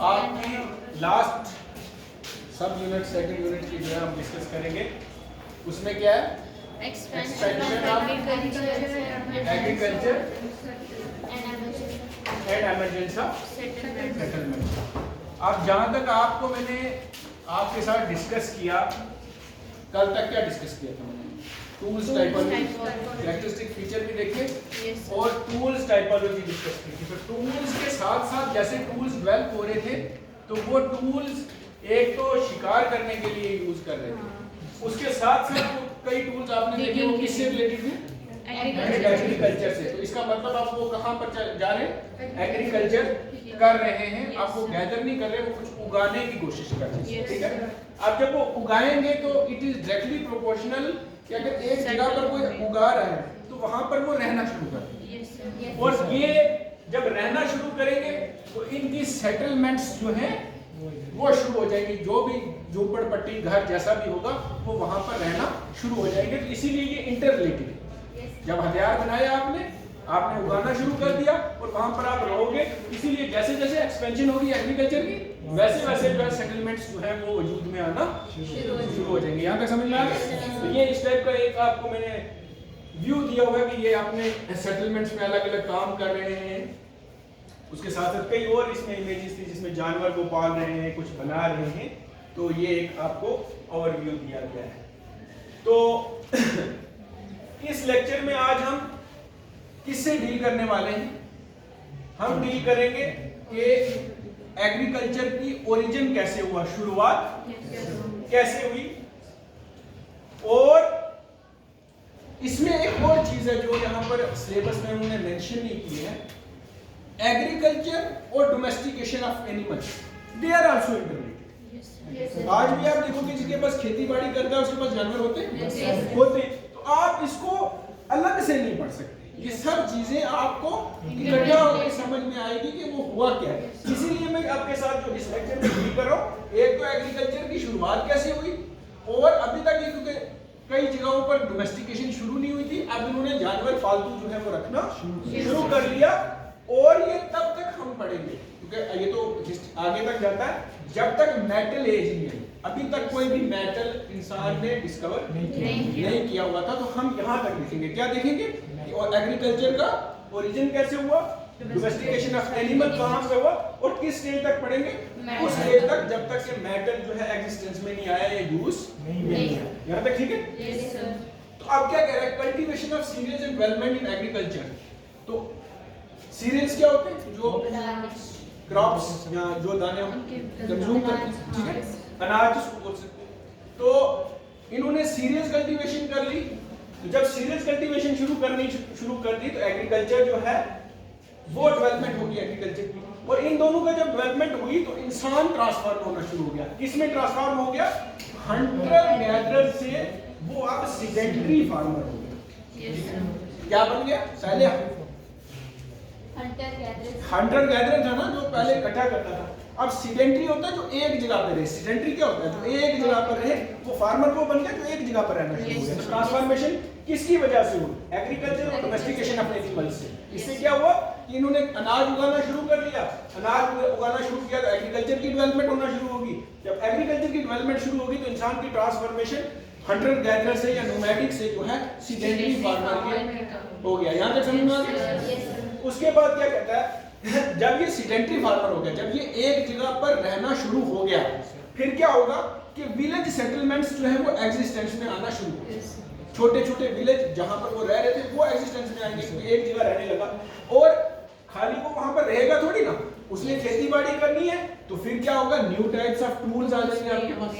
आपकी लास्ट सब unit second unit की जो है हम डिस्कस करेंगे। उसमें क्या है? Expansion of agriculture and emergency of settlement. अब जहाँ तक आपको मैंने आपके साथ डिस्कस किया, कल तक क्या डिस्कस किया था मैंने? टूल्स टाइपोलॉजी, कैरेक्टरिस्टिक फीचर भी देखे और टूल्स टाइपोलॉजी डिस्कस की थी। तो टूल्स के साथ साथ जैसे टूल्स डेवलप हो रहे थे तो वो टूल्स एक तो शिकार करने के लिए यूज कर रहे थे, उसके साथ साथ कई टूल्स आपने देखे वो किससे रिलेटेड थे? एग्रीकल्चर से। तो इसका मतलब आप वो कहाँ पर जा रहे हैं? एग्रीकल्चर कर रहे हैं। आप वो गैदर नहीं कर रहे, वो कुछ उगाने की कोशिश कर रहे हैं। ठीक है। अब जब वो उगाएंगे तो इट इज डायरेक्टली प्रोपोर्शनल कि अगर एक जगह पर कोई उगा रहा है तो वहां पर वो रहना शुरू कर देंगे। और ये जब रहना शुरू करेंगे तो इनकी सेटलमेंट्स जो है वो शुरू हो जाएंगी। जो भी झोपड़पट्टी घर जैसा भी होगा वो वहां पर रहना शुरू हो जाएंगे। तो इसीलिए ये इंटर रिलेटेड है। जब हथियार बनाया आपने उगाना शुरू कर दिया और वहां पर आप रहोगे। इसीलिए जैसे जैसे एक्सपेंशन होगी एग्रीकल्चर की वैसे वैसे जो है सेटलमेंट्स जो है वो वजूद में आना शुरू हो जाएंगे। यहाँ तक समझ में आ गया? तो ये इस टाइप का एक आपको मैंने व्यू दिया हुआ है कि ये आपने सेटलमेंट्स में अलग अलग काम कर रहे हैं। उसके साथ साथ कई और इसमें इमेजेस थी जिसमें जानवर को पाल रहे हैं, कुछ बना रहे हैं। तो ये एक आपको ओवरव्यू दिया गया है। तो इस लेक्चर में आज हम किससे डील करने वाले हैं? हम डील करेंगे कि एग्रीकल्चर की ओरिजिन कैसे हुआ, शुरुआत कैसे हुई। और इसमें एक और चीज है जो यहाँ पर सिलेबस में उन्होंने मेंशन नहीं की है। एग्रीकल्चर और domestication of animals, they are also interlinked. आज भी आप देखोगे जिसके पास खेती बाड़ी करता है उसके पास जानवर होते। तो आप इसको अलग से नहीं पढ़ सकते। ये सब चीजें आपको इकट्ठा होकर समझ में आएगी कि वो हुआ क्या है। इसीलिए मैं आपके साथ जो इस लेक्चर में डील कर रहा हूँ, एक तो एग्रीकल्चर की शुरुआत कैसे हुई और अभी तक ये क्योंकि कई जगहों पर डोमेस्टिकेशन शुरू नहीं हुई थी, अब इन्होंने जानवर पालतू जो है वो रखना शुरू कर लिया। और ये तब तक हम पढ़ेंगे क्योंकि ये तो आगे तक जाता है जब तक मेटल एज नहीं है। अभी तक कोई भी मेटल इंसान ने डिस्कवर नहीं किया हुआ था। तो हम यहाँ तक देखेंगे, क्या देखेंगे? और एग्रीकल्चर का ओरिजिन कैसे हुआ, डोमेस्टिकेशन ऑफ एनिमल कहाँ से हुआ और किस स्टेज तक पढ़ेंगे? उस स्टेज तक जब तक कि मेटल जो है एग्जिस्टेंस में नहीं आया, ये यूज नहीं है। यहाँ तक ठीक है? तो अब क्या कह रहा है? Cultivation of cereals and development in agriculture. तो सीरियल्स क्या होते हैं? जो क्रॉप्स या जो दाने कंज्यूम करते हैं, ठीक है, अनाज जिसको बोल सकते हैं। तो इन्होंने सीरियल्स कल्टीवेशन कर ली। तो जब सीरियल्स कल्टीवेशन शुरू कर दी तो एग्रीकल्चर जो है वो डेवलपमेंट होगी एग्रीकल्चर की। और इन दोनों का जब डेवलपमेंट हुई तो इंसान ट्रांसफॉर्म होना शुरू हो गया। किसमें ट्रांसफॉर्म हो गया? हंटर गैदरर से वो अब सेडेंटरी फार्मर हो गया। क्या बन गया? पहले हंटर गैदरर था ना जो पहले इकट्ठा करता था। अब सीडेंटरी होता है जो एक जगह पर रहे। सीडेंटरी क्या होता है? जो एक जगह पर रहे। वो फार्मर को बन गया जो एक जगह पर रहना शुरू हो गया। तो ट्रांसफॉर्मेशन किसकी वजह से हुई? एग्रीकल्चर और डोमेस्टिकेशन ऑफ एनिमल्स से। इससे क्या हुआ कि इन्होंने अनाज उगाना शुरू कर दिया। अनाज उगाना शुरू किया तो एग्रीकल्चर की डेवलपमेंट होना शुरू होगी। जब एग्रीकल्चर की डेवलपमेंट शुरू होगी तो इंसान की ट्रांसफॉर्मेशन हंटर गैदरर से या नोमैडिक से जो है सीडेंटरी फार्मर के हो गया। यहाँ तक समझ में आ गया? उसके बाद क्या कहता है? जब ये सीडेंटरी फार्मर हो गया, जब ये एक जगह पर रहना शुरू हो गया, फिर क्या होगा कि विलेज सेटलमेंट्स जो है वो एग्जिस्टेंस में आना शुरू हो गए। छोटे छोटे विलेज जहां पर वो रह रहे थे वो एग्जिस्टेंस में आएंगे क्योंकि एक जगह रहने लगा। और खाली वो वहां पर रहेगा थोड़ी ना, उसने खेती बाड़ी करनी है। तो फिर क्या होगा? न्यू टाइप्स ऑफ टूल्स आ जाएंगे आपके पास।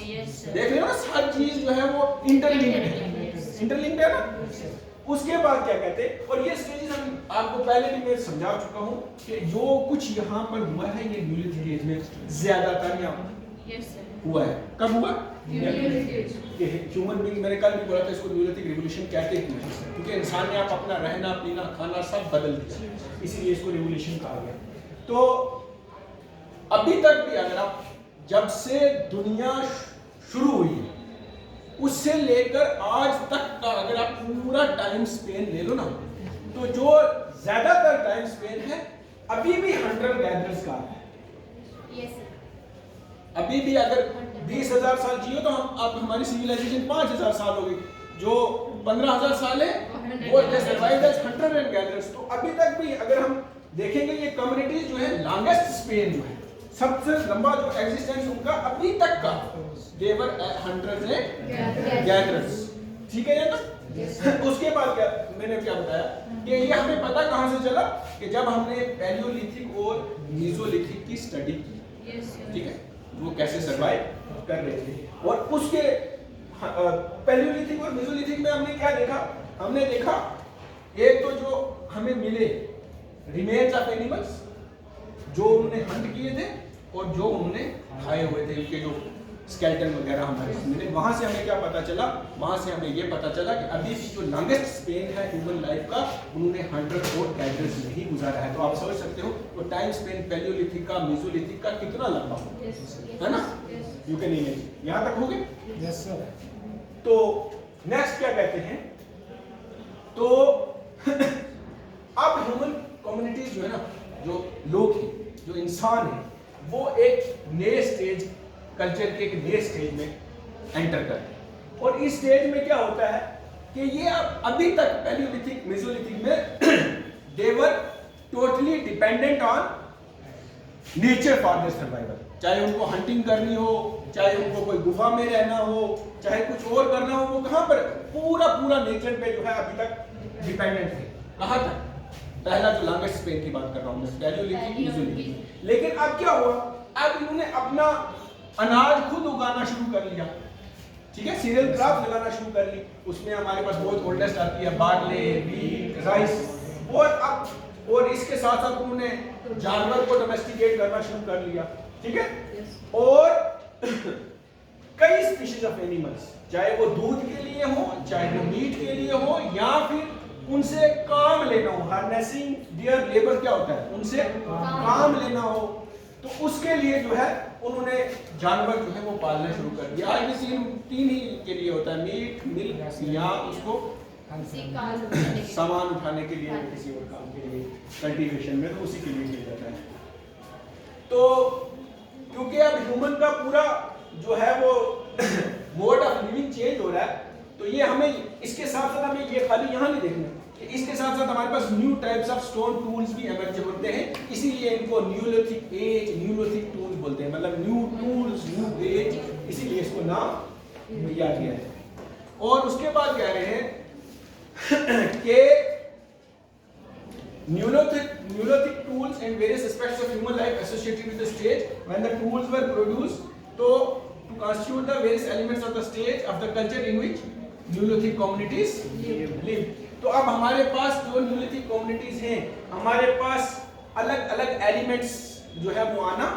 देख रहे हो ना, हर चीज जो है वो इंटरलिंक्ड है ना। उसके बाद क्या कहते हैं? और ये स्टेजेस हम आपको पहले भी मैं समझा चुका हूं कि जो कुछ यहाँ पर हुआ है ये न्यूलिथिक एज में ज्यादातर हुआ है। कब हुआ? ह्यूमन बीइंग, मैंने कल भी बोला था इसको न्यूलिथिक रिवोल्यूशन कहते हैं क्योंकि इंसान ने आप अपना रहना पीना खाना सब बदल दिया, इसीलिए इसको रिवोल्यूशन कहा गया। तो अभी तक भी अगर आप जब से दुनिया शुरू हुई है उससे लेकर आज तक का अगर आप पूरा टाइम स्पेन ले लो ना, तो जो ज्यादातर टाइम स्पेन है अभी भी हंटर गैदरर्स का है। अभी भी अगर 20,000 साल जियो तो हम अब हमारी सिविलाइजेशन 5,000 साल हो गई, जो 15,000 साल है वो they survived as hunter and gatherers. तो अभी तक भी अगर हम देखेंगे ये कम्युनिटीज जो है लॉन्गेस्ट स्पेन जो है सबसे लंबा जो एग्जिस्टेंस उनका अभी तक का, देवर हंटर्स एंड गैदरर्स। ठीक है ना? उसके बाद क्या मैंने क्या बताया कि ये हमें पता कहां से चला कि जब हमने पैलियोलिथिक और मेसोलिथिक की स्टडी की। ठीक है, वो कैसे सर्वाइव कर रहे थे। और उसके पैलियोलिथिक और मेसोलिथिक में हमने क्या देखा, हमने देखा एक तो जो हमें मिले रिमेन्स ऑफ एनिमल्स जो उन्होंने हंट किए थे और जो उन्होंने खाए हुए थे, उनके जो स्केलेटन वगैरह हमारे मिले, वहां से हमें क्या पता चला, वहां से हमें ये पता चला कि अभी भी जो लॉन्गेस्ट स्पेन है ह्यूमन लाइफ का, उन्होंने 100 और गैदरर्स में ही गुजारा है। तो आप समझ सकते हो तो टाइम स्पेन पैलियोलिथिक का मेसोलिथिक का कितना लंबा है ना। You can imagine. यहां तक हो गए? Yes sir. तो नेक्स्ट क्या कहते हैं, तो अब ह्यूमन कम्युनिटीज जो है ना, जो लोग हैं, जो इंसान है, वो एक नए स्टेज, कल्चर के एक नए स्टेज में एंटर करते हैं। और इस स्टेज में क्या होता है कि ये अभी तक पैलियोलिथिक मेसोलिथिक में they were totally dependent on nature for their survival. चाहे उनको हंटिंग करनी हो, चाहे उनको कोई गुफा में रहना हो, चाहे कुछ और करना हो, वो कहां पर पूरा नेचर पे जो है अभी तक डिपेंडेंट थे। कहां तक? पहला जो लॉन्गेस्ट स्पेन की बात कर रहा हूं मैं, पैलियोलिथिक मेसोलिथिक। लेकिन अब क्या हुआ, अब इन्होंने अपना अनाज खुद उगाना शुरू कर लिया। ठीक है, सीरियल क्रॉप लगाना शुरू कर ली। उसमें हमारे पास बहुत ओल्डेस्ट आती है बार्ले, वीट, राइस। और इसके साथ साथ उन्होंने जानवर को डोमेस्टिकेट करना शुरू कर लिया। ठीक है, और कई स्पीशीज ऑफ एनिमल्स, चाहे वो दूध के लिए हो, चाहे वो मीट के लिए हो, या फिर उनसे काम लेना हो, हार्नेसिंग देयर लेबर क्या होता है, उनसे काम लेना हो, तो उसके लिए जो है उन्होंने जानवर जो है वो पालना शुरू कर दिया। आज भी तीन ही के लिए होता है, मीट, मिल्क, या उसको सामान उठाने के लिए, किसी और काम के लिए, कल्टीवेशन में तो उसी के लिए किया जाता है। तो क्योंकि अब ह्यूमन का पूरा जो है वो मोड ऑफ लिविंग चेंज हो रहा है, तो ये हमें इसके साथ साथ हमें ये खाली यहाँ नहीं देखना, इसके साथ साथ हमारे पास new types of stone tools भी इमर्ज होते हैं। इसीलिए इनको न्यूलिथिक एज, न्यूलिथिक टूल्स बोलते हैं, मतलब न्यू टूल्स, न्यू एज, इसीलिए इसको नाम दिया गया है। और उसके बाद कह रहे हैं कि Neolithic tools and various aspects of human life associated with the stage when the tools were produced, तो to constitute the various elements of the stage of the culture in which Neolithic communities live। तो अब हमारे पास जो Neolithic communities हैं, हमारे पास अलग अलग elements जो है वो आना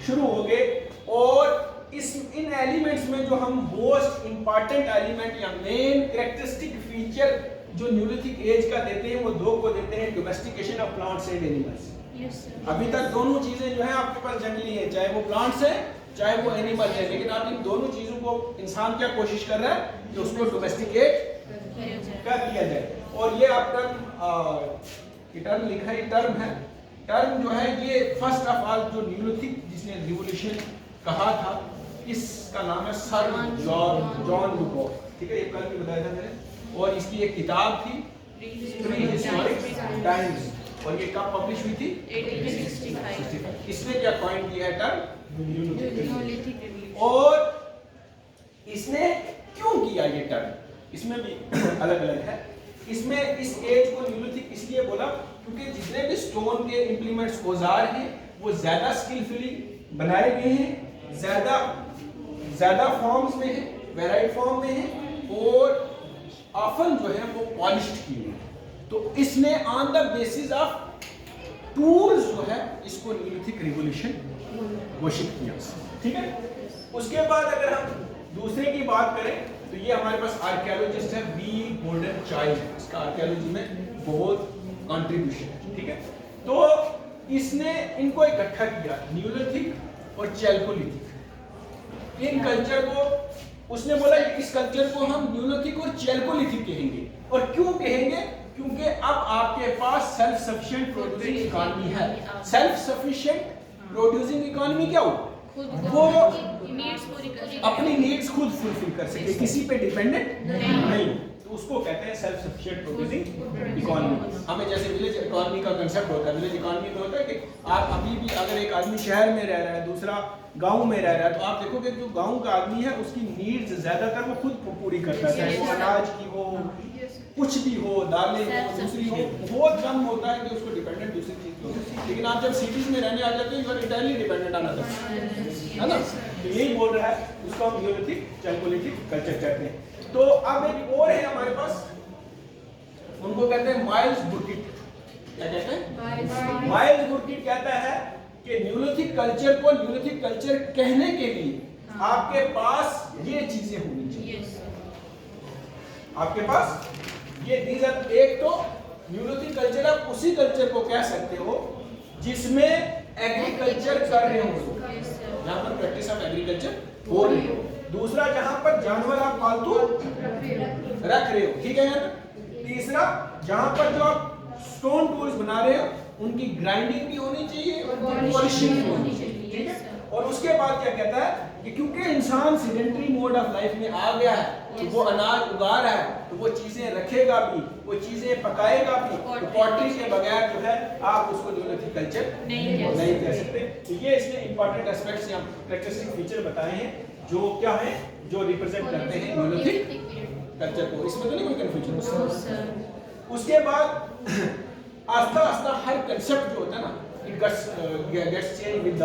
शुरू हो गए। और इन एलिमेंट्स में जो हम मोस्ट इंपॉर्टेंट एलिमेंट या मेन कैरेक्टरिस्टिक फीचर जो न्यूलिथिक एज का देते हैं, वो दो को देते हैं, domestication of plants and animals. अभी तक दोनों चीजें जो है आपके पास जंगली है, चाहे वो प्लांट्स है चाहे वो एनिमल है, लेकिन आप इन दोनों चीजों को इंसान क्या कोशिश कर रहा है कि उसको डोमेस्टिकेट कर दिया जाए। और ये आप टर्म लिखा है, टर्म है, टर्म जो है ये फर्स्ट ऑफ ऑल जो न्यूलिथिक जिसने रिवोल्यूशन कहा था, इसका नाम है सर जॉन लुकोक। ठीक है, ये कल भी बताया था मैंने। और इसकी एक किताब थी प्रीहिस्टोरिक टाइम्स, और ये कब पब्लिश हुई थी? 1865। इसने क्या कॉइन किया है टर्म न्यूलिथिक। और इसने क्यों किया ये टर्म, इसमें भी अलग अलग है। इसमें इस एज को न्यूलिथिक इसलिए बोला क्योंकि जितने भी स्टोन के इंप्लीमेंट्स, औजार हैं, वो ज्यादा स्किलफुली बनाए गए हैं, ज्यादा फॉर्म्स में है, वेराइड फॉर्म में है, और ऑफन जो है वो पॉलिश्ड किए हैं। तो इसने on the basis of tools जो है इसको न्यूलिथिक रिवोल्यूशन घोषित किया। ठीक है, उसके बाद अगर हम दूसरे की बात करें तो ये हमारे पास आर्कियोलॉजिस्ट है वी गोल्डन चाइल्ड, इसका आर्कियोलॉजी में बहुत कंट्रीब्यूशन है। ठीक है, तो इसने इनको इकट्ठा किया, न्यूलिथिक और चैल्कोलिथिक। इन कल्चर को उसने बोला इस कल्चर को हम न्यूलिथिक और चैल्कोलिथिक कहेंगे। और क्यों कहेंगे? क्योंकि अब आपके पास सेल्फ सफिशिएंट प्रोड्यूसिंग इकोनॉमी है। सेल्फ सफिशिएंट प्रोड्यूसिंग इकोनॉमी क्या हो? वो अपनी नीड्स खुद फुलफिल कर सके, किसी पे डिपेंडेंट नहीं। तो उसको कहते हैं सेल्फ सफिशिएंट प्रोड्यूसिंग इकोनॉमी। हमें जैसे विलेज इकोनॉमी का कंसेप्ट होता है, विलेज इकोनॉमी में होता है कि आप अभी भी अगर एक आदमी शहर में रह रहा है, दूसरा गांव में रह रहा है, तो आप देखोगे जो गांव का आदमी है उसकी नीड्स ज्यादातर वो खुद पूरी करता है, चाहे वो अनाज की हो, कुछ भी हो, दालें हो, दूसरी हो, बहुत कम होता है कि उसको डिपेंडेंट दूसरी चीज हो। लेकिन आप जब सिटीज में रहने आ जाते हो you are entirely dependent on others, है ना। तो यही बोल रहा है, उसको हम न्यूलिथिक चैल्कोलिथिक कल्चर कहते हैं। तो अब एक और है हमारे पास, उनको कहते हैं माइल्स बुर्किट। क्या कहते हैं? माइल्स बुर्किट कहता है कि न्यूलिथिक कल्चर को न्यूलिथिक कल्चर कहने के लिए आपके पास ये चीजें होनी चाहिए। आपके पास ये एक तो न्यूलिथिक कल्चर, आप उसी कल्चर को कह सकते हो जिसमें एग्रीकल्चर कर रहे हो, जहां पर प्रैक्टिस ऑफ एग्रीकल्चर हो रही हो। दूसरा, जहां पर जानवर आप पालतू रख रहे हो, ठीक है यार। तीसरा, जहां पर जो आप स्टोन टूल्स बना रहे हो उनकी ग्राइंडिंग भी होनी चाहिए और पॉलिशिंग भी होनी चाहिए, ठीक है। और उसके बाद क्या कहता है कि क्योंकि इंसान सीडेंटरी मोड ऑफ लाइफ में आ गया है, तो वो अनाज उगा रहा है, तो वो चीजें रखेगा भी, वो चीजें पकाएगा भी। तो पॉटरी के बगैर जो है आप उसको न्यूलिथिक कल्चर नहीं कह सकते। तो ये इसने इंपॉर्टेंट एस्पेक्ट्स या कैरेक्टरिस्टिक फीचर बताए हैं जो क्या है, जो रिप्रेजेंट करते हैं न्यूलिथिक कल्चर को। इसमें तो नहीं कोई कंफ्यूजन। उसके बाद आस्ता आस्ता हर कंसेप्ट जो होता है ना, it gets change with the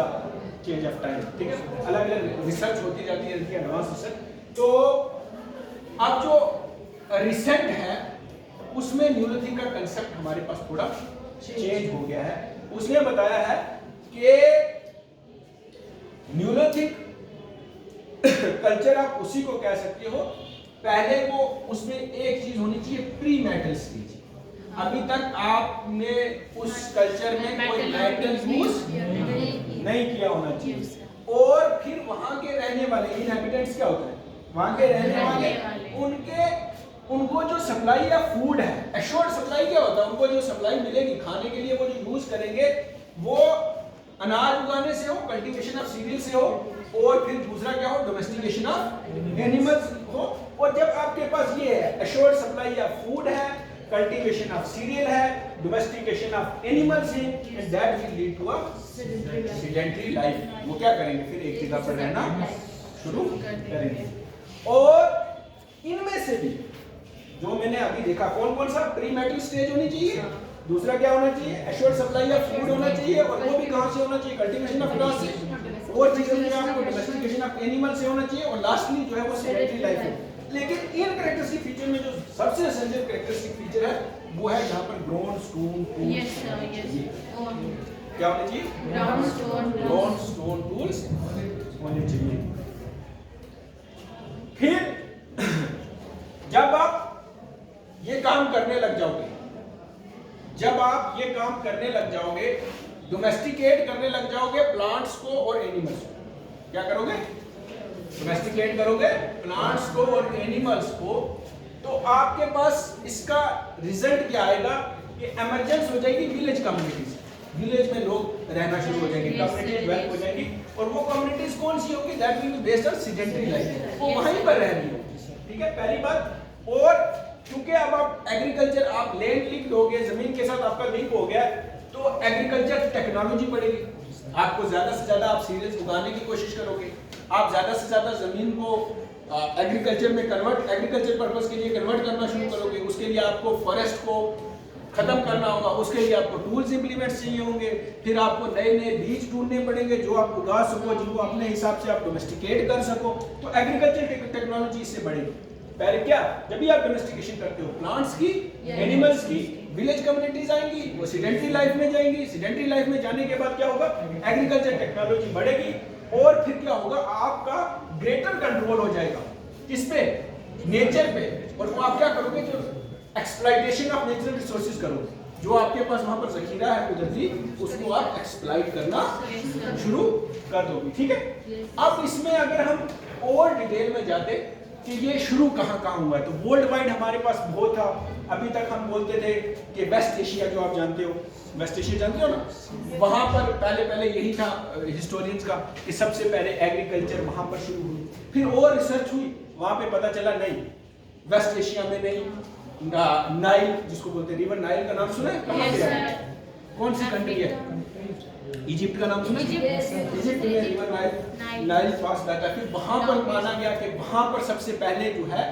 change of time, ठीक है। अलग अलग रिसर्च होती जाती है, एडवांस रिसर्च। तो अब जो रिसेंट है उसमें न्यूलिथिक का कंसेप्ट हमारे पास थोड़ा चेंज हो गया है। उसने बताया है कि न्यूलिथिक कल्चर आप उसी को कह सकते हो, पहले वो उसमें एक चीज होनी चाहिए, प्री मेटल स्टेज। अभी तक आपने उस कल्चर में कोई मेटल यूज नहीं किया होना चाहिए। और फिर वहां के रहने वाले इनहैबिटेंट्स क्या होते हैं, वहां के रहने वाले उनको जो सप्लाई या फूड है, एश्योर्ड सप्लाई क्या होता है, उनको जो सप्लाई मिलेगी खाने के लिए, वो जो यूज करेंगे वो अनाज उगाने से हो, कल्टीवेशन ऑफ सीरियल से हो, और फिर दूसरा क्या हो, डोमेस्टिकेशन ऑफ एनिमल्स हो। और जब आपके पास ये है एश्योर्ड सप्लाई या फूड है, कल्टीवेशन ऑफ सीरियल है, डोमेस्टिकेशन ऑफ एनिमल्स है, and that will lead to a sedentary life. वो क्या करेंगे, फिर एक जगह पर रहना शुरू करेंगे। और इनमें से भी जो मैंने अभी देखा, कौन कौन सा, प्री मेटल स्टेज होनी चाहिए, दूसरा क्या होना चाहिए, एश्योर्ड सप्लाई ऑफ फूड होना चाहिए, और वो भी कहां से होना चाहिए, कल्टीवेशन ऑफ ग्रास से, और चीजें जो आपको डोमेस्टिकेशन ऑफ एनिमल से होना चाहिए, और लास्टली जो है वो सेडेंटरी लाइफ है। लेकिन इन कैरेक्टरिस्टिक फीचर में जो सबसे एसेंशियल कैरेक्टरिस्टिक फीचर है वो है यहाँ पर ग्रोन स्टोन टूल्स। क्या होने चाहिए, ग्रोन स्टोन टूल्स होने चाहिए। फिर जब आप ये काम करने लग जाओगे, जब आप ये काम करने लग जाओगे, डोमेस्टिकेट करने लग जाओगे प्लांट्स को और एनिमल्स को, क्या करोगे, डोमेस्टिकेट करोगे प्लांट्स को और एनिमल्स को, तो आपके पास इसका रिजल्ट क्या आएगा कि इमरजेंस हो जाएगी विलेज कम्युनिटीज। विलेज में लोग रहना शुरू हो जाएंगे, कम्युनिटी डेवलप हो जाएगी, और वो कम्युनिटीज कौन सी होगी, that will be based on sedentary life, वो वहीं पर रह रही होगी, ठीक है, पहली बात। और क्योंकि अब आप एग्रीकल्चर, आप लैंड लिंक दोगे, जमीन के साथ आपका लिंक हो गया, तो एग्रीकल्चर टेक्नोलॉजी बढ़ेगी, आपको ज्यादा से ज्यादा आप सीरियल्स उगाने की कोशिश करोगे, आप ज्यादा से ज्यादा जमीन को एग्रीकल्चर में कन्वर्ट, एग्रीकल्चर पर्पस के लिए कन्वर्ट करना शुरू करोगे। उसके लिए आपको फॉरेस्ट को खत्म करना होगा, उसके लिए आपको टूल्स इंप्लीमेंट्स चाहिए होंगे, फिर आपको नए नए बीज ढूंढने पड़ेंगे जो आप उगा सको, जिनको अपने हिसाब से आप डोमेस्टिकेट कर सको। तो एग्रीकल्चर टेक्नोलॉजी इससे बढ़ेगी। पहले क्या, जब भी आप डोमेस्टिकेशन करते हो प्लांट्स की, एनिमल्स की, विलेज कम्युनिटीज आएंगी, वो सेडेंटरी लाइफ में जाएंगी, सेडेंटरी लाइफ में जाने के बाद क्या होगा, एग्रीकल्चर टेक्नोलॉजी बढ़ेगी, और फिर क्या होगा, आपका ग्रेटर कंट्रोल हो जाएगा किस पे, नेचर पे। और वो आप क्या करोगे, जो एक्सप्लॉइटेशन ऑफ नेचुरल रिसोर्सेज करोगे, जो आपके पास वहां पर जखीरा है कुदरती, उसको आप एक्सप्लॉइट करना शुरू कर दोगे, ठीक है। अब इसमें अगर हम और डिटेल में जाते कि ये शुरू कहाँ हुआ है, तो वर्ल्ड वाइड हमारे पास बहुत था, अभी तक हम बोलते थे कि वेस्ट एशिया, जो आप जानते हो, वेस्ट एशिया जानते हो ना, वहाँ पर पहले यही था हिस्टोरियंस का कि सबसे पहले एग्रीकल्चर वहाँ पर शुरू हुई। फिर और रिसर्च हुई, वहाँ पे पता चला नहीं, वेस्ट एशिया में नहीं, नाइल जिसको बोलते हैं, रिवर नाइल का नाम सुना है? कहाँ पे है? कौन सी कंट्री है? इजिप्ट का नाम सुना है? इजिप्ट में रिवर नाइल पास जाता है। फिर वहाँ पर माना गया कि वहाँ पर सबसे पहले जो है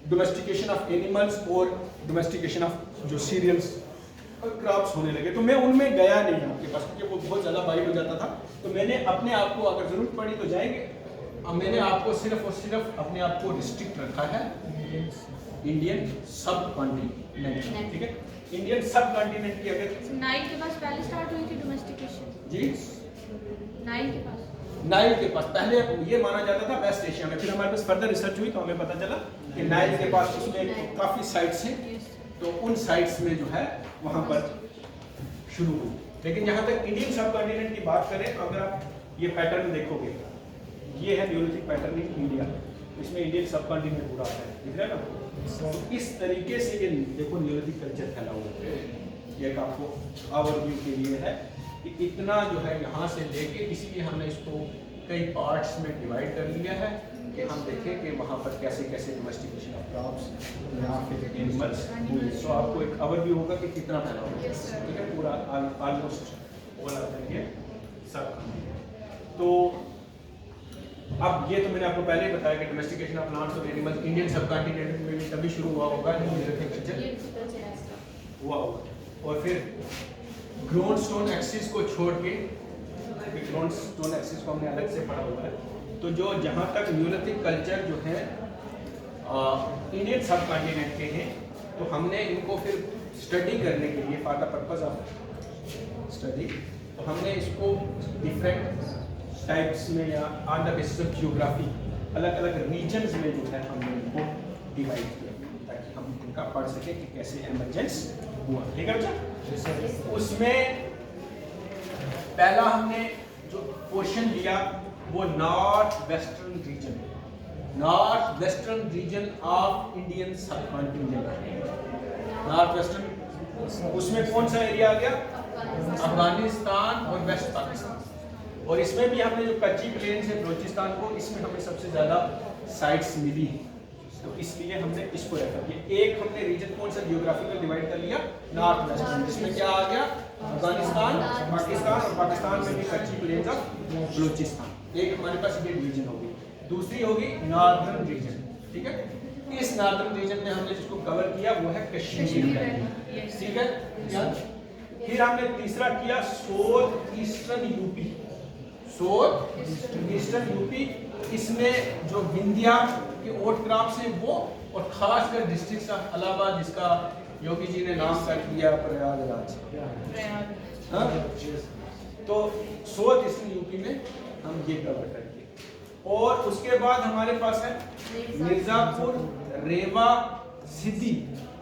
डोमेस्टिकेशन ऑफ एनिमल्स और डोमेस्टिकेशन ऑफ जो सीरियल्स क्रॉप्स होने लगे। तो मैं उनमें गया नहीं आपके पास, क्योंकि वो बहुत ज़्यादा वाइड हो जाता था। तो मैंने अपने आप को, अगर ज़रूरत पड़ी तो जाएंगे, अब मैंने आपको सिर्फ और सिर्फ अपने आप को रिस्ट्रिक्ट रखा है इंडियन सब कॉन्टिनेंट, ठीक है? इंडियन सब कॉन्टिनेंट की अगर नाइल के पास पहले स्टार्ट हुई थी डोमेस्टिकेशन जी, नाइल के पास पहले ये माना जाता था वेस्ट एशिया में। फिर हमारे पास फर्दर रिसर्च हुई तो हमें पता चला कि नाइल के पास उसमें काफ़ी साइट्स हैं, तो उन साइट्स में जो है वहाँ पर शुरू हुई। लेकिन यहाँ तक इंडियन सब कॉन्टिनेंट की बात करें, अगर आप ये पैटर्न देखोगे, ये है न्यूलिथिक पैटर्न इन इंडिया, इसमें इंडियन सब कॉन्टिनेंट पूरा आता है, दिख रहा है ना? तो इस तरीके से ये देखो न्यूलिथिक कल्चर फैला हुआ है। ये एक आपको ओवरव्यू के लिए है कि इतना जो है यहाँ से लेके, इसीलिए हमने इसको कई पार्ट्स में डिवाइड कर लिया है कि हम देखें कि वहाँ पर कैसे कैसे डोमेस्टिकेशन ऑफ क्रॉप्स या फिर एनिमल्स हुई। तो आपको एक ओवरव्यू होगा कि कितना फैला हुआ है, ठीक है? पूरा ऑलमोस्ट ओवर आता है सब। तो अब ये तो मैंने आपको पहले ही बताया कि डोमेस्टिकेशन ऑफ प्लांट्स और एनिमल्स इंडियन सब कॉन्टिनेंट में भी तभी शुरू हुआ होगा हुआ होगा। और फिर ग्रोन स्टोन एक्सिस को छोड़ के, ग्रोन स्टोन एक्सिस को हमने अलग से पढ़ा हुआ है, तो जो जहाँ तक न्यूलिथिक कल्चर जो है इंडियन सब कॉन्टिनेंट के हैं, तो हमने इनको फिर स्टडी करने के लिए, for the purpose of study, तो हमने इसको डिफरेंट टाइप्स में या on the basis of geography अलग अलग रीजन्स में जो है हमने इनको डिवाइड किया, ताकि हम इनका पढ़ सकें कि कैसे एमर्जेंस हुआ, ठीक है बच्चा? उसमें पहला हमने जो पोर्शन लिया वो north western region of Indian सब कॉन्टिनेंट। नॉर्थ वेस्टर्न, उसमें कौन सा एरिया आ गया? अफगानिस्तान और वेस्ट पाकिस्तान। और इसमें भी हमने जो कच्ची प्लेन्स है बलोचिस्तान को, इसमें हमें सबसे ज़्यादा साइट्स मिली, तो इसलिए हमने इसको रखा। ये एक हमने रीजन कौन सा जियोग्राफिकल डिवाइड कर लिया, नॉर्थ वेस्टर्न, जिसमें क्या आ गया? अफगानिस्तान, पाकिस्तान, और पाकिस्तान में भी कच्ची प्लेन्स ऑफ बलोचिस्तान। एक हमारे पास ये डिवीजन होगी। दूसरी होगी नॉर्दर्न रीजन, ठीक है? इस नॉर्दर्न रीजन में हमने जिसको कवर किया वो है कश्मीर, ठीक है? फिर हमने तीसरा किया साउथ ईस्टर्न यूपी, इसमें जो विंध्या के ओट क्रॉप्स हैं वो, और खासकर डिस्ट्रिक्ट ऑफ इलाहाबाद, जिसका योगी जी ने नाम कर दिया प्रयागराज, हाँ? तो साउथ ईस्टर्न यूपी में हम ये कवर करेंगे। और उसके बाद हमारे पास है मिर्जापुर, रेवा, सिद्धि,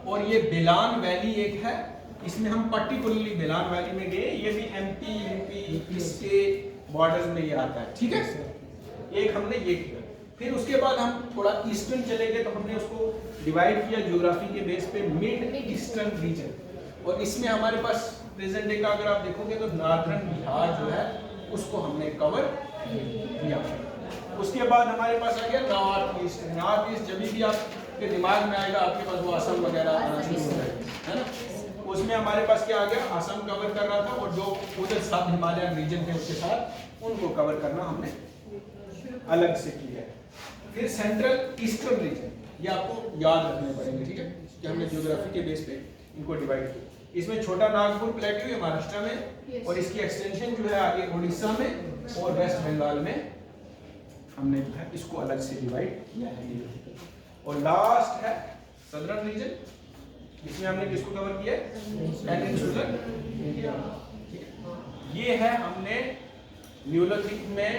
और ये बेलान वैली एक है, इसमें हम पर्टिकुलरली बेलान वैली में गए। ये भी एमपी, यूपी, इसके बॉर्डर्स में ये आता है, ठीक है? एक हमने ये किया। फिर उसके बाद हम थोड़ा ईस्टर्न चले गए, तो हमने उसको डिवाइड किया ज्योग्राफी के बेस पे मिड ईस्टर्न रीजन, और इसमें हमारे पास प्रेजेंट डे का अगर आप देखोगे तो नॉर्दर्न बिहार जो है उसको हमने कवर किया। उसके बाद हमारे पास आ गया नॉर्थ ईस्ट। जब भी आपके दिमाग में आएगा आपके पास वो असम वगैरह आना शुरू हो जाएगा, है ना? उसमें हमारे पास क्या आ गया? असम कवर कर रहा था, और जो उधर सब हिमालयन रीजन थे उसके साथ उनको कवर करना हमने अलग से किया। फिर सेंट्रल ईस्टर्न रीजन, ये आपको याद रखने पड़ेंगे, ठीक है? कि हमने ज्योग्राफी के बेस पे इनको डिवाइड किया। इसमें छोटा नागपुर प्लेट्यू है महाराष्ट्र में, और इसकी एक्सटेंशन जो है आगे उड़ीसा में और वेस्ट बंगाल में हमने जो है इसको अलग से डिवाइड किया है। और लास्ट है सदर्न रीजन, इसमें हमने किसको कवर किया है? Peninsular India. ये है हमने न्यूलिथिक में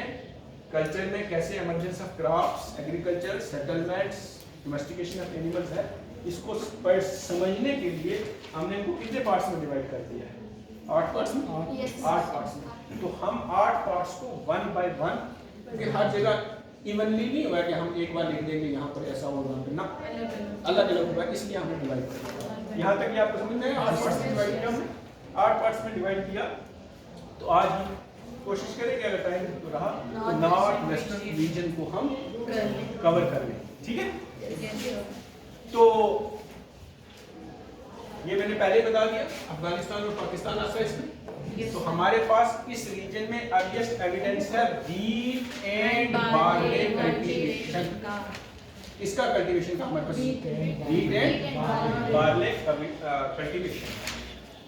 कल्चर में कैसे emergence of crops, agriculture, settlements, domestication of animals है। इसको समझने के लिए हमने इनको कितने पार्ट्स में डिवाइड कर दिया है? 8 पार्ट्स में, 8 पार्ट्स में। तो हम 8 पार्ट्स को 1 बाय 1, क्योंकि हर जगह इवनली नहीं हुआ कि हम एक बार लिख देंगे यहाँ पर ऐसा होगा फिर ना, अलग अलग हुआ, इसलिए हमने डिवाइड किया। यहाँ तक ये आपको समझ में आया? 8 पार्ट्स में डिवाइड किया हमने, 8 पार्ट्स में डिवाइड किया। तो आज हम कोशिश करेंगे अगर टाइम तो रहा तो नॉर्थ वेस्टर्न रीजन को हम कवर कर लें, ठीक है? तो ये मैंने पहले ही बता दिया, अफगानिस्तान और पाकिस्तान आता है इसमें। तो हमारे पास इस रीजन में अर्लीस्ट एविडेंस है व्हीट एंड बार्ले कल्टीवेशन। इसका कल्टीवेशन का हमारे पास व्हीट एंड बार्ले कल्टीवेशन।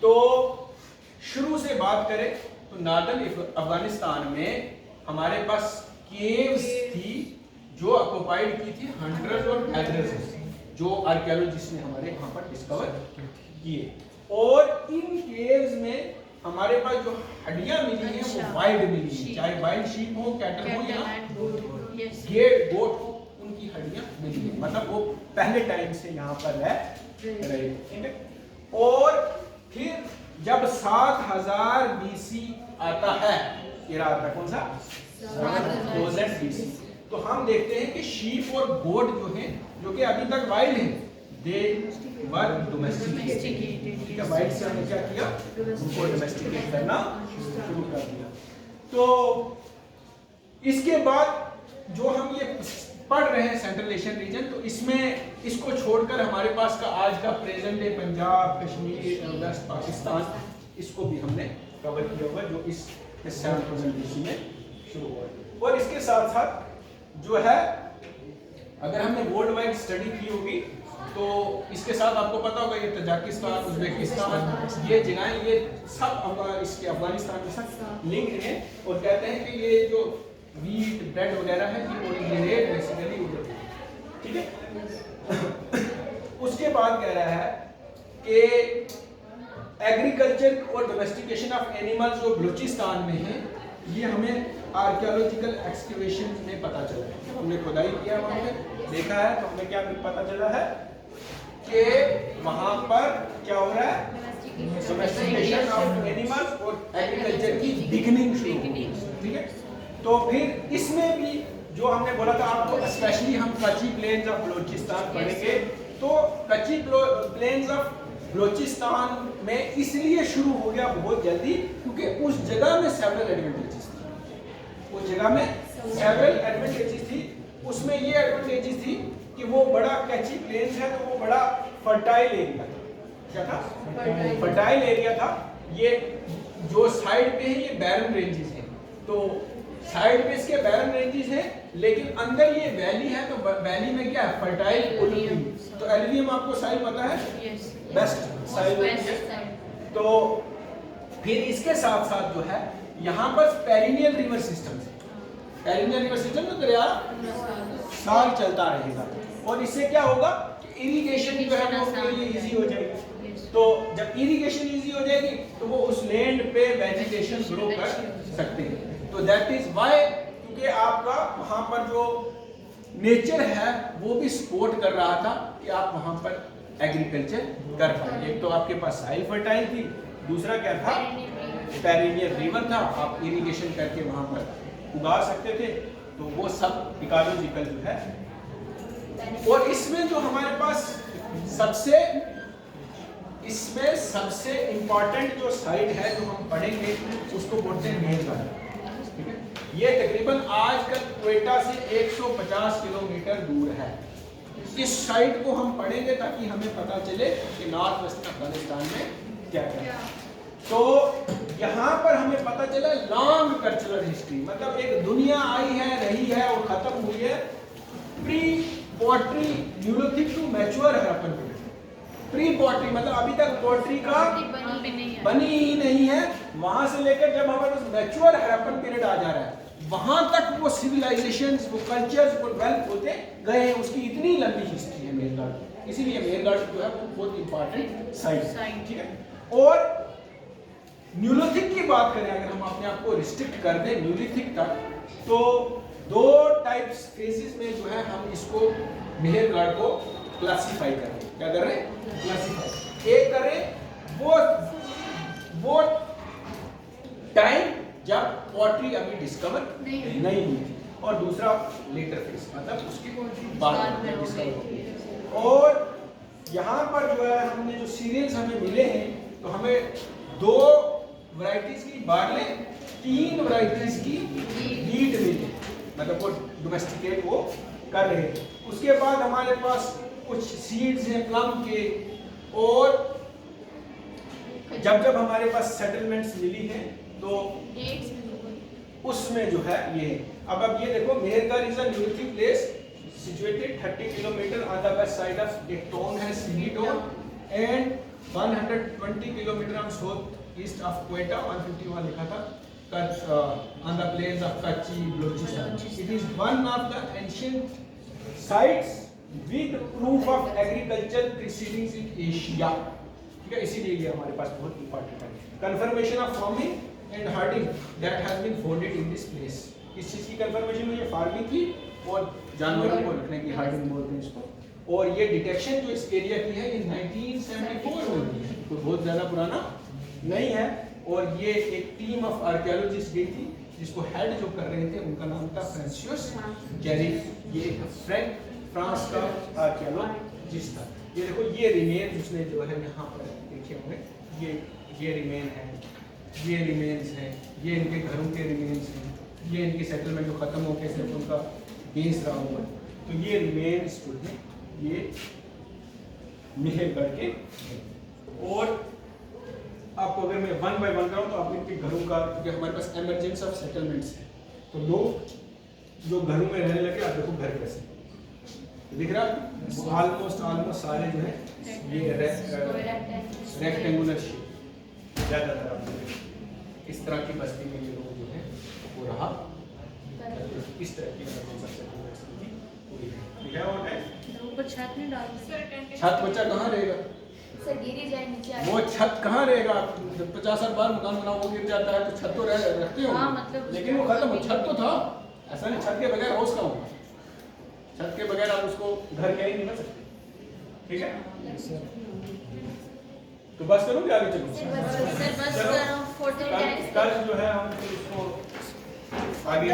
तो शुरू से बात करें तो नॉर्दर्न अफगानिस्तान में हमारे पास केव्स थी जो ऑक्युपाइड की थी हंटर्स और गैदरर्स से, जो आर्कियोलॉजिस्ट ने हमारे यहाँ पर डिस्कवर किए। और इन केव्स में हमारे पास जो हड्डियां मिली हैं वो वाइल्ड मिली हैं, चाहे वाइल्ड शीप हो, कैटल हो या गेट गोट हो, उनकी हड्डियां मिली हैं। मतलब वो पहले टाइम से यहाँ पर रह रहे, ठीक है? और फिर जब 7000 BC आता है इराक का, कौन सा 1000 BC, तो हम देखते हैं कि शीप और गोट जो हैं, जो कि अभी तक वाइल्ड हैं, दे वर डोमेस्टिकेटेड। ठीक है, वाइल्ड से हमने क्या किया, उनको डोमेस्टिकेट करना शुरू कर दिया। तो इसके बाद जो हम ये पढ़ रहे हैं सेंट्रल एशियन रीजन, तो इसमें इसको छोड़कर हमारे पास का आज का present day Punjab, Kashmir, west Pakistan, इसको भी हमने कवर किया हुआ, जो इस 7000 BC में शुरू हुआ। और इसके साथ साथ जो है, अगर हमने वर्ल्ड वाइड स्टडी की होगी तो इसके साथ आपको पता होगा ये तजाकिस्तान, उज्बेकिस्तान, ये जगहें, ये सब इसके अफगानिस्तान के साथ लिंक हैं। और कहते हैं कि ये जो वीट ब्रेड वगैरह है ये ओरिजिनेट बेसिकली उधर, ठीक है? उसके बाद कह रहा है कि एग्रीकल्चर और डोमेस्टिकेशन ऑफ एनिमल्स जो बलूचिस्तान में है, ये हमें आर्कियोलॉजिकल एक्सकवेशन में पता चला है। हमने खुदाई किया, वहाँ पे देखा है, तो हमें क्या पता चला है कि वहाँ पर क्या हो रहा है, डोमेस्टिकेशन ऑफ एनिमल्स और एग्रीकल्चर की बिगिनिंग शुरू हो गई, ठीक है? तो फिर इसमें भी जो हमने बोला था आपको, स्पेशली हम कच्ची प्लेन्स ऑफ बलूचिस्तान पढ़ेंगे। तो कच्ची प्लेन्स ऑफ बलूचिस्तान में इसलिए शुरू हो गया बहुत जल्दी क्योंकि उस जगह में सेवरल एडवांटेजेस थी, उस जगह में सेवरल एडवांटेजेस थी। उसमें ये एडवांटेजेस थी कि वो बड़ा कच्ची प्लेन्स है, तो वो बड़ा फर्टाइल एरिया था। क्या था? फर्टाइल एरिया था। ये जो साइड पे है ये बैरन रेंजेस हैं, तो साइड पे इसके बैरन रेंजेस हैं, लेकिन अंदर ये वैली है, तो वैली में क्या है, फर्टाइल ओलिवियम। तो एल्वियम आपको साइल पता है, बेस्ट साइल होती है। तो फिर इसके साथ साथ जो है यहाँ पर पेरिनियल रिवर सिस्टम है। पेरिनियल रिवर सिस्टम तो दरिया साल चलता रहेगा, और इससे क्या होगा, इरिगेशन जो है वो उसके लिए इजी हो जाएगी। तो जब इरिगेशन इजी हो जाएगी तो वो उस लैंड पे वेजिटेशन ग्रो कर सकते हैं। तो दैट इज व्हाई, क्योंकि आपका वहां पर जो नेचर है वो भी सपोर्ट कर रहा था कि आप वहां पर एग्रीकल्चर कर पाए। एक तो आपके पास साइल फर्टाइल थी, दूसरा क्या था, पेरिनियल रिवर था, आप इरिगेशन करके वहां पर उगा सकते थे। तो वो सब इकोलॉजिकल जो है। और इसमें जो हमारे पास सबसे इंपॉर्टेंट जो साइट है जो हम पढ़ेंगे उसको बोलते हैं मेहरगढ़। ठीक है, ये तकरीबन आजकल क्वेटा से 150 किलोमीटर दूर है। इस साइट को हम पढ़ेंगे ताकि हमें पता चले कि नॉर्थ वेस्ट अफगानिस्तान में क्या क्या। तो यहाँ पर हमें पता चला लॉन्ग कल्चरल हिस्ट्री, मतलब एक दुनिया आई है, रही है और खत्म हुई है। Pre pottery neolithic to mature Harappan period. Pre pottery मतलब अभी तक पोट्री का बनी ही नहीं है, वहां से लेकर जब हमारे पास मैच्योर हड़प्पन पीरियड आ जा रहा है वहां तक वो सिविलाइजेशंस, वो कल्चर्स, वो डेवलप होते गए हैं। उसकी इतनी लंबी हिस्ट्री है मेहरगढ़, इसीलिए मेहरगढ़ जो है वो बहुत इंपॉर्टेंट साइट। ठीक है। और न्यूलिथिक की बात करें, अगर हम अपने आप को रिस्ट्रिक्ट कर दें न्यूलिथिक तक, तो दो टाइप्स फेजेस में जो है हम इसको मेहरगढ़ को क्लासिफाई कर रहे हैं। क्या कर रहे हैं? क्लासिफाई। एक कर रहे हैं वो टाइम जब पोट्री अभी डिस्कवर नहीं हुई थी, और दूसरा लेटर फेज, मतलब उसकी बाद बाद में में हो discover गई। होगी। और यहाँ पर जो है हमने जो सीरियल्स हमें मिले हैं, तो हमें 2 वैरायटीज की बार्ले, 3 वैरायटीज की वीट मिली, मतलब वो डोमेस्टिकेट वो कर रहे थे। उसके बाद हमारे पास कुछ सीड्स हैं प्लम के, और जब हमारे पास सेटलमेंट्स मिली हैं तो डेट्स उसमें जो है ये, अब ये देखो, Mehrgarh is a nutri place situated 30 kilometer on the west side of a town has Sidon and 120 kilometer on south east of Quetta, 151 लिखा था, on the plains of Kachi, Balochistan. It is one of the ancient sites with proof of agricultural proceedings in Asia. ठीक है, इसीलिए ये हमारे पास बहुत important है। Confirmation of farming and herding that has been founded in this place. इस चीज की confirmation हुई है, फार्मिंग की और जानवरों को रखने की, हर्डिंग बोलते हैं इसको। और ये डिटेक्शन जो इस एरिया की है ये 1974 में हुई है, तो बहुत ज़्यादा पुराना नहीं है। और ये एक टीम ऑफ आर्कियोलॉजिस्ट गई थी, जिसको हेड जो कर रहे थे उनका नाम था फ्रांसिस जेरी। ये एक फ्रांस का आर्कियोलॉजिस्ट था। ये देखो, ये रिमेन उसने जो है यहाँ पर देखे होंगे, ये रिमेन है, ये रिमेन्स हैं, ये इनके घरों के रिमेन्स हैं, ये इनकी सेटलमेंट जो ख़त्म हो गए सिर्फ उनका बेस रहा हुआ है। तो ये रिमेन्स जो है ये मेहरगढ़ के। और आपको अगर मैं 1 बाय 1 कराऊँ तो आप इनके घरों का, क्योंकि हमारे पास एमरजेंस ऑफ सेटलमेंट्स है, तो लोग जो घरों में रहने लगे, आप देखो घर कैसे दिख रहा है, ऑलमोस्ट सारे जो है ये रेक्टेंगुलर शेप ज़्यादातर आप देखें। इस तरह की बस्ती में ये लोग जो है वो रहा, इस तरह की ऊपर छत नहीं डालते। छत बच्चा कहाँ रहेगा, सर गिरी जाए नीचे वो छत कहाँ रहेगा? 50 बार मकान बनाओ वो गिर जाता है, तो छत तो रखते हो। हाँ, मतलब लेकिन वो खत्म, छत तो था, ऐसा नहीं छत के बगैर हाउस का होगा, छत के बगैर आप उसको घर कहीं नहीं बना सकते। ठीक है, तो बस करूँ कि आगे चलूँ? सर बस करो, फोटो कल जो है हम फिर इसको आगे